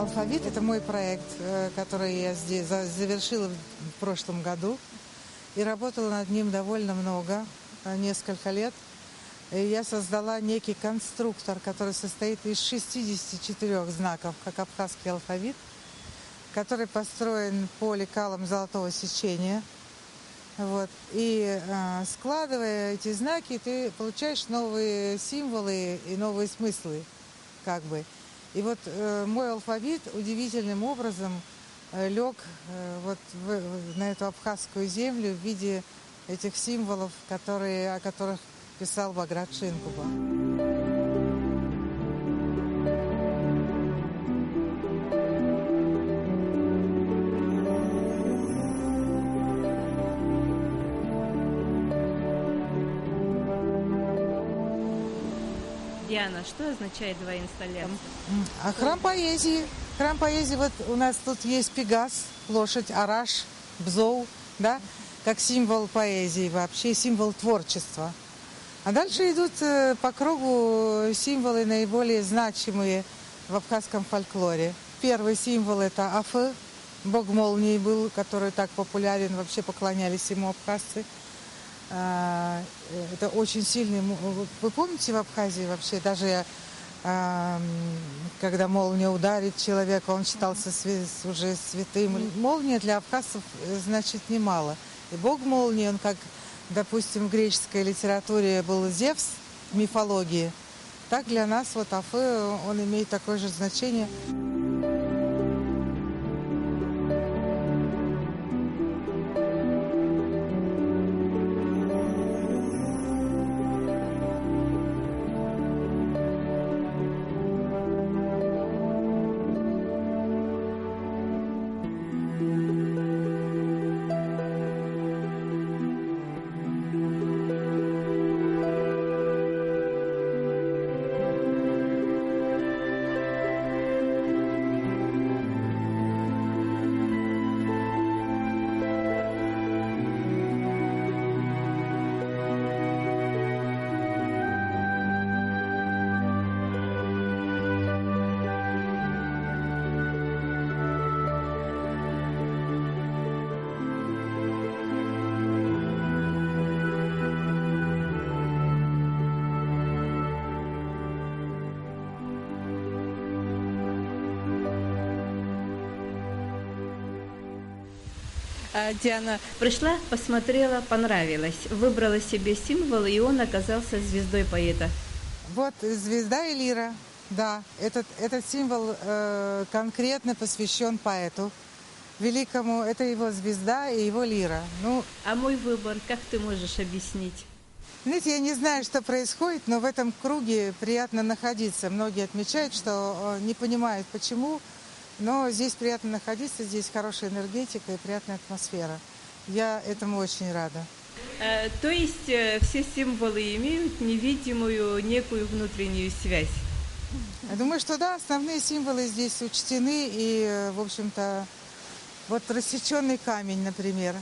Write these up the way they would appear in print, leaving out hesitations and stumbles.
Алфавит – это мой проект, который я здесь завершила в прошлом году. И работала над ним довольно много, несколько лет. И я создала некий конструктор, который состоит из 64 знаков, как абхазский алфавит, который построен по лекалам золотого сечения. Вот. И складывая эти знаки, ты получаешь новые символы и новые смыслы, как бы. И вот мой алфавит удивительным образом лег на эту абхазскую землю в виде этих символов, о которых писал Баграт Шинкуба. Диана, что означает двоинсталлер? Храм поэзии. Храм поэзии, вот у нас тут есть Пегас, лошадь, Араш, Бзоу, да, как символ поэзии вообще, символ творчества. А дальше идут по кругу символы наиболее значимые в абхазском фольклоре. Первый символ – это Афы, бог молнии был, который так популярен, вообще поклонялись ему абхазцы. Это очень сильный... Вы помните в Абхазии вообще, даже когда молния ударит человека, он считался уже святым. Молния для абхазцев значит немало. И бог молнии, он как, допустим, в греческой литературе был Зевс в мифологии, так для нас вот Афы, он имеет такое же значение. Диана пришла, посмотрела, понравилось, выбрала себе символ, и он оказался звездой поэта. Вот звезда и лира, да, этот символ конкретно посвящен поэту великому, это его звезда и его лира. А мой выбор, как ты можешь объяснить? Знаете, я не знаю, что происходит, но в этом круге приятно находиться. Многие отмечают, что не понимают, почему. Но здесь приятно находиться, здесь хорошая энергетика и приятная атмосфера. Я этому очень рада. То есть все символы имеют невидимую некую внутреннюю связь? Я думаю, что да, основные символы здесь учтены. И, в общем-то, вот рассеченный камень, например.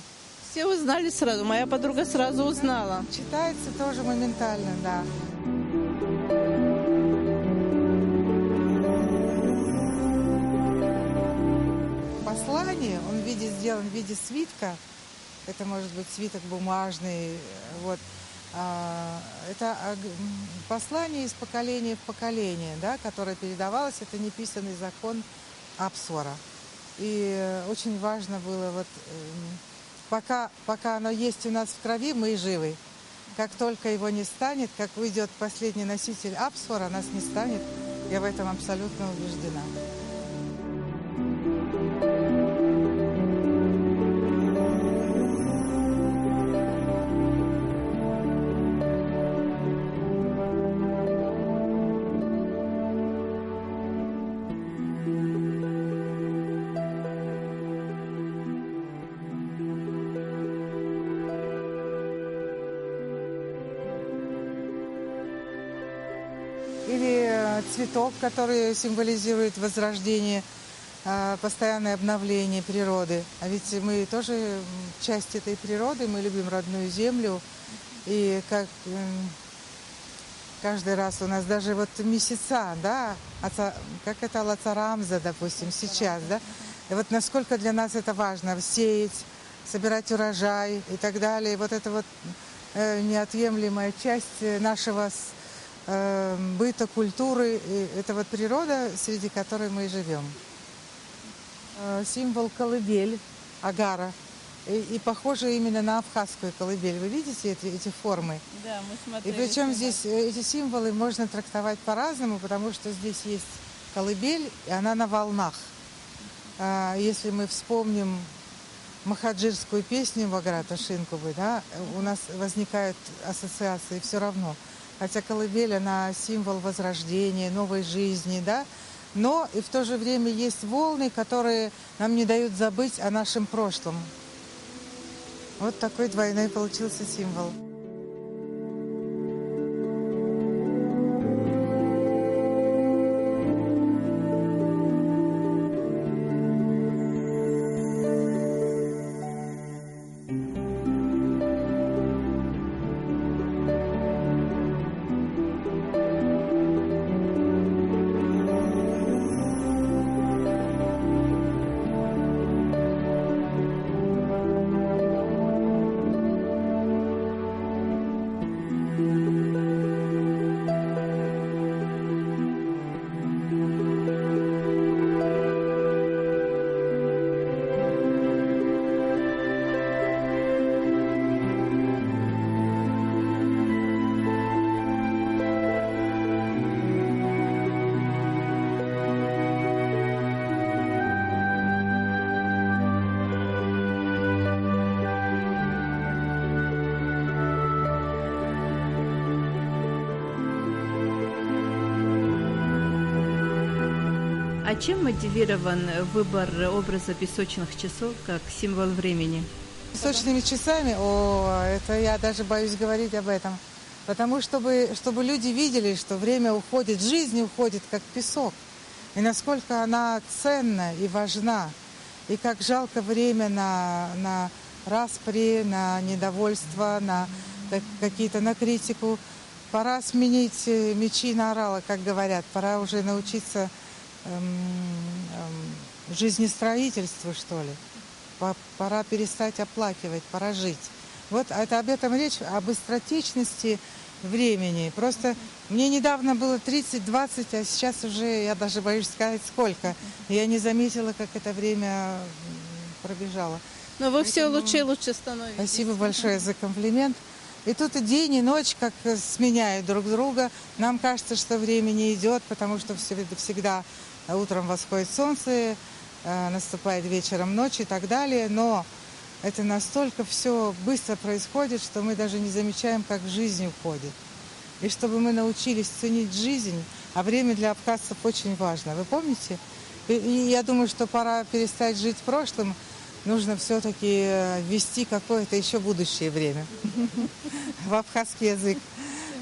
Все узнали сразу, моя подруга сразу узнала. Читается тоже моментально, да. Послание, он сделан в виде свитка, это может быть свиток бумажный, вот. Это послание из поколения в поколение, да, которое передавалось, это неписанный закон Апсвара. И очень важно было, вот, пока оно есть у нас в крови, мы и живы. Как только его не станет, как уйдет последний носитель Апсвара, нас не станет, я в этом абсолютно убеждена. Или цветок, который символизирует возрождение, постоянное обновление природы. А ведь мы тоже часть этой природы, мы любим родную землю. И как каждый раз у нас даже вот месяца, да, как это Лацарамза, допустим, сейчас, да? И вот насколько для нас это важно, сеять, собирать урожай и так далее. И вот это вот неотъемлемая часть нашего быта, культуры. И это вот природа, среди которой мы и живем. Символ колыбель, агара. И похоже именно на абхазскую колыбель. Вы видите эти формы? Да, мы смотрели. И причем здесь эти символы можно трактовать по-разному, потому что здесь есть колыбель, и она на волнах. Если мы вспомним махаджирскую песню Баграта Шинкубы, да, у нас возникают ассоциации все равно. Хотя колыбель, она символ возрождения, новой жизни, да, но и в то же время есть волны, которые нам не дают забыть о нашем прошлом. Вот такой двойной получился символ. А чем мотивирован выбор образа песочных часов как символ времени? Песочными часами, это я даже боюсь говорить об этом. Потому чтобы люди видели, что время уходит, жизнь уходит как песок. И насколько она ценна и важна. И как жалко время на распри, на недовольство, на какие-то, на критику. Пора сменить мечи на орала, как говорят. Пора уже научиться жизнестроительству, что ли. Пора перестать оплакивать, пора жить. Вот это об этом речь, о быстротечности времени. Просто мне недавно было 30-20, а сейчас уже, я даже боюсь сказать, сколько. Я не заметила, как это время пробежало. Но вы все лучше и лучше становитесь. Спасибо большое за комплимент. И тут и день, и ночь как сменяют друг друга. Нам кажется, что время не идет, потому что всегда утром восходит солнце, наступает вечером ночь и так далее. Но это настолько все быстро происходит, что мы даже не замечаем, как жизнь уходит. И чтобы мы научились ценить жизнь, а время для абхазцев очень важно. Вы помните? И я думаю, что пора перестать жить прошлым. Нужно все-таки ввести какое-то еще будущее время в абхазский язык.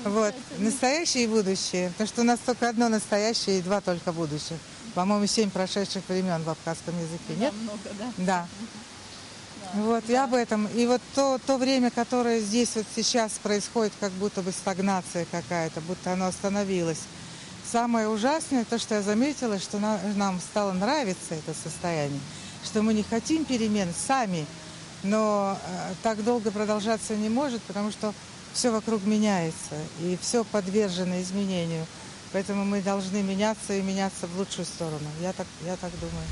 Вот. Настоящее и будущее. Потому что у нас только одно настоящее и два только будущих. По-моему, 7 прошедших времен в абхазском языке. Нет? Много, да. Да. Вот, и об этом. И вот то время, которое здесь вот сейчас происходит, как будто бы стагнация какая-то, будто оно остановилось. Самое ужасное, то, что я заметила, что нам стало нравиться это состояние, что мы не хотим перемен сами, но так долго продолжаться не может, потому что все вокруг меняется, и все подвержено изменению. Поэтому мы должны меняться и меняться в лучшую сторону. Я так думаю.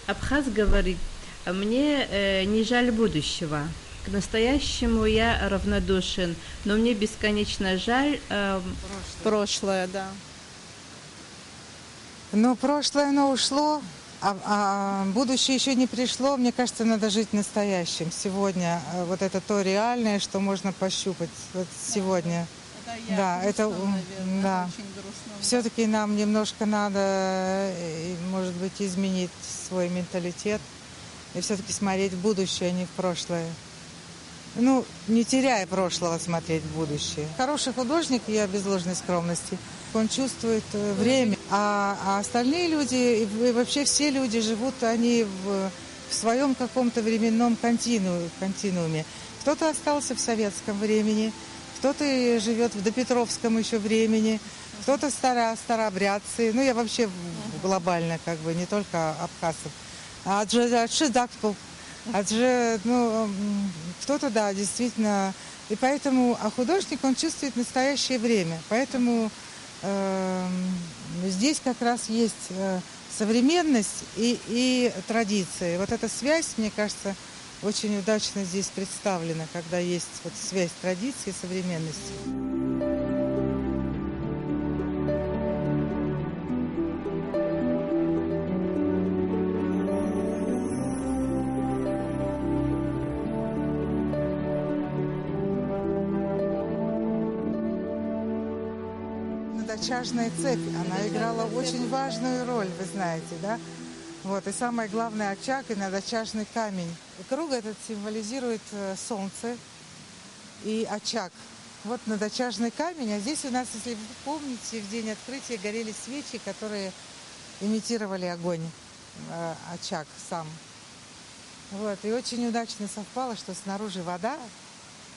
Абхаз говорит: мне не жаль будущего. К настоящему я равнодушен, но мне бесконечно жаль Прошлое, да. Но прошлое, оно ушло, а будущее еще не пришло. Мне кажется, надо жить настоящим. Сегодня вот это то реальное, что можно пощупать вот сегодня. Да, это наверное, да. Очень грустно. Все-таки нам немножко надо, может быть, изменить свой менталитет и все-таки смотреть в будущее, а не в прошлое. Ну, не теряя прошлого, смотреть в будущее. Хороший художник, я без ложной скромности, он чувствует время, а остальные люди, и вообще все люди живут, они в своем каком-то временном континууме. Кто-то остался в советском времени, кто-то и живет в допетровском еще времени, кто-то старообрядцы. Ну, я вообще глобально, как бы, не только абхазцев. Кто-то, да, действительно. И поэтому, а художник, он чувствует настоящее время. Поэтому здесь как раз есть современность и традиции. Вот эта связь, мне кажется, очень удачно здесь представлена, когда есть вот связь традиции и современности. Надочажная цепь, она играла очень важную роль, вы знаете, да? Вот, и самое главное, очаг и надочажный камень. И круг этот символизирует солнце и очаг. Вот надочажный камень, а здесь у нас, если вы помните, в день открытия горели свечи, которые имитировали огонь, очаг сам. Вот, и очень удачно совпало, что снаружи вода,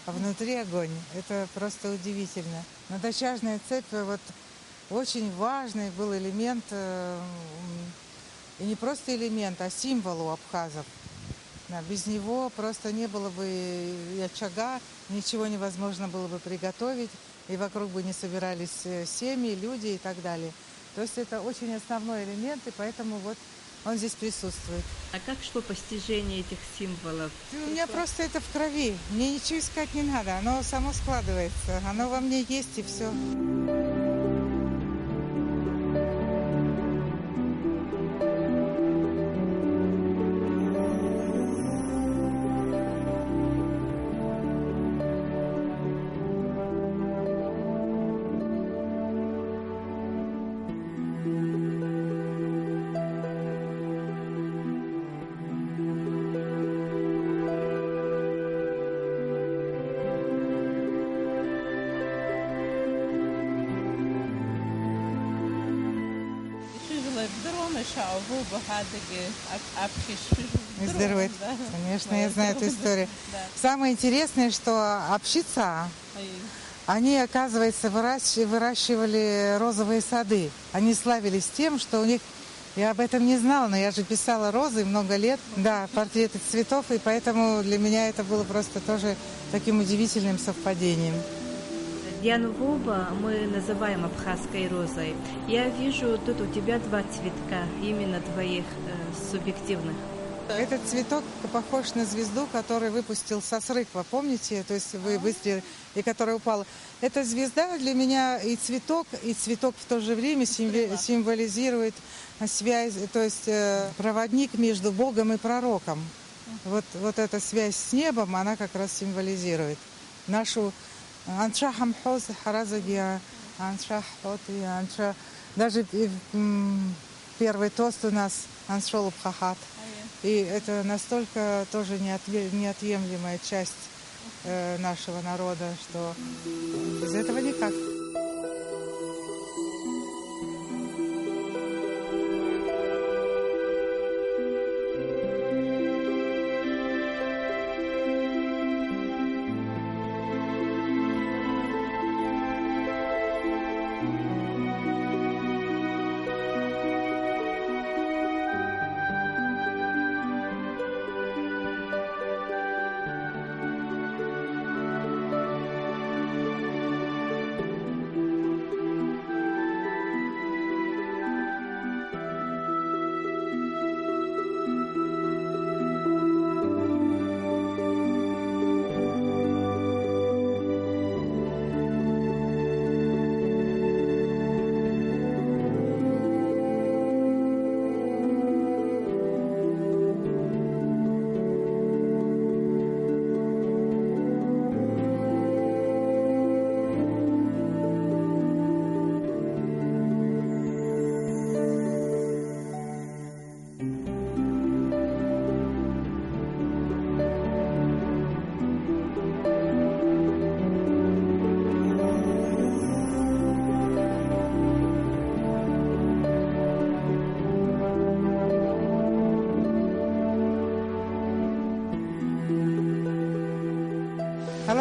а внутри огонь. Это просто удивительно. Надочажная цепь, вот, очень важный был элемент, и не просто элемент, а символ у абхазов. Да, без него просто не было бы и очага, ничего невозможно было бы приготовить, и вокруг бы не собирались семьи, люди и так далее. То есть это очень основной элемент, и поэтому вот он здесь присутствует. А как шло постижение этих символов? У меня просто это в крови. Мне ничего искать не надо. Оно само складывается. Оно во мне есть, и все. Здорово. Конечно, я знаю эту историю. Самое интересное, что общица, они, оказывается, выращивали розовые сады. Они славились тем, что у них... Я об этом не знала, но я же писала розы много лет. Да, портреты цветов, и поэтому для меня это было просто тоже таким удивительным совпадением. Диану Воба мы называем абхазской розой. Я вижу, тут у тебя два цветка, именно твоих субъективных. Этот цветок похож на звезду, который выпустил Сосрыква, помните? То есть вы выстрелили, и которая упала. Эта звезда для меня и цветок в то же время символизирует связь, то есть проводник между Богом и пророком. Вот эта связь с небом, она как раз символизирует нашу аншахам хоз харазагия, аншах хоти, анша. Даже первый тост у нас аншол бхахат. И это настолько тоже неотъемлемая часть нашего народа, что без этого никак.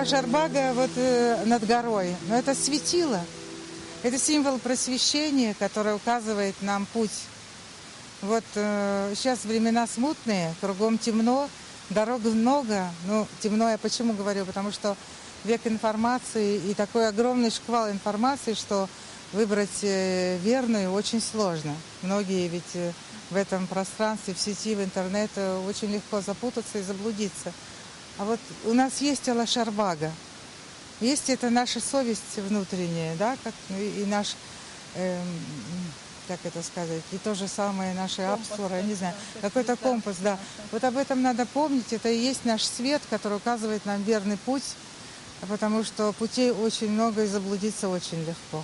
Алашарбага вот над горой, но это светило. Это символ просвещения, который указывает нам путь. Вот сейчас времена смутные, кругом темно, дорог много. Ну, темно я почему говорю? Потому что век информации и такой огромный шквал информации, что выбрать верную очень сложно. Многие ведь в этом пространстве, в сети, в интернете очень легко запутаться и заблудиться. А вот у нас есть Алашарбага. Есть это наша совесть внутренняя, да, как и наш, как это сказать, и то же самое наши абсуры, я не знаю, какой-то компас, да. Вот об этом надо помнить, это и есть наш свет, который указывает нам верный путь, потому что путей очень много и заблудиться очень легко.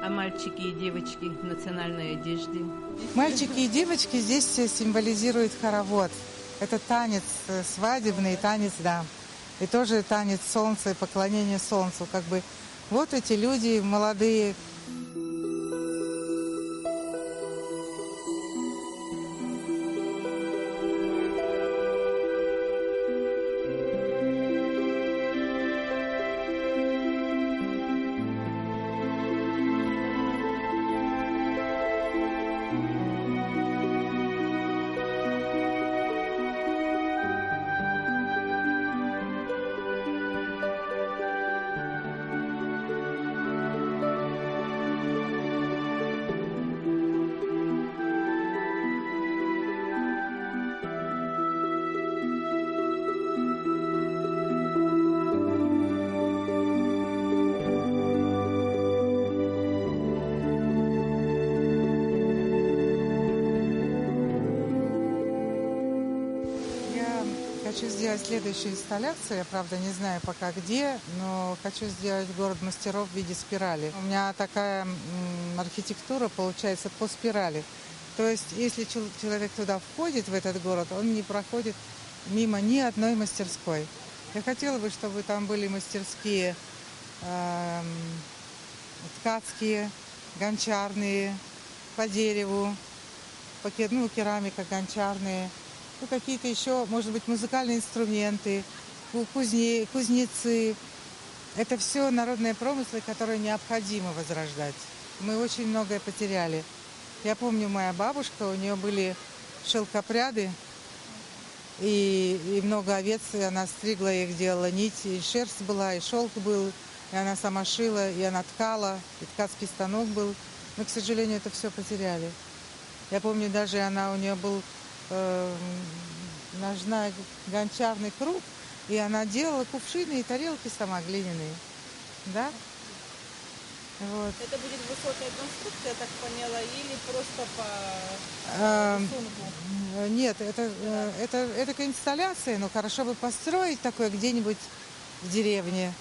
А мальчики и девочки в национальной одежде? Мальчики и девочки здесь символизируют хоровод. Это танец свадебный, танец, да. И тоже танец солнца и поклонение солнцу. Как бы вот эти люди молодые. Хочу сделать следующую инсталляцию, я, правда, не знаю пока где, но хочу сделать город мастеров в виде спирали. У меня такая архитектура получается по спирали. То есть, если человек туда входит, в этот город, он не проходит мимо ни одной мастерской. Я хотела бы, чтобы там были мастерские ткацкие, гончарные, по дереву, керамика, гончарные. Ну, какие-то еще, может быть, музыкальные инструменты, кузнецы. Это все народные промыслы, которые необходимо возрождать. Мы очень многое потеряли. Я помню, моя бабушка, у нее были шелкопряды и много овец, и она стригла их, делала нить, и шерсть была, и шелк был, и она сама шила, и она ткала, и ткацкий станок был. Мы, к сожалению, это все потеряли. Я помню, даже у нее был ножной гончарный круг, и она делала кувшины и тарелки сама глиняные. Да? Вот. Это будет высокая конструкция, я так поняла, или просто по рисунку? Нет, это инсталляция, но хорошо бы построить такое где-нибудь в деревне,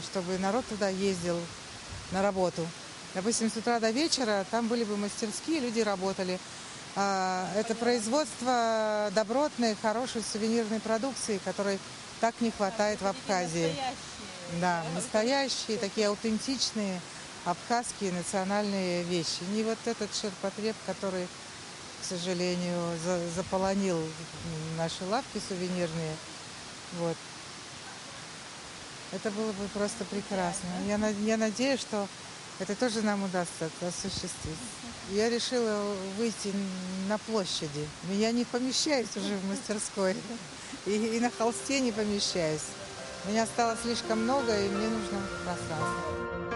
чтобы народ туда ездил на работу. Допустим, с утра до вечера там были бы мастерские, люди работали. Это производство добротной, хорошей сувенирной продукции, которой так не хватает в Абхазии. Да, настоящие, такие аутентичные абхазские национальные вещи. Не вот этот ширпотреб, который, к сожалению, заполонил наши лавки сувенирные. Вот. Это было бы просто прекрасно. Я надеюсь, что это тоже нам удастся осуществить. Я решила выйти на площади. Я не помещаюсь уже в мастерской. И на холсте не помещаюсь. Меня стало слишком много, и мне нужно пространство.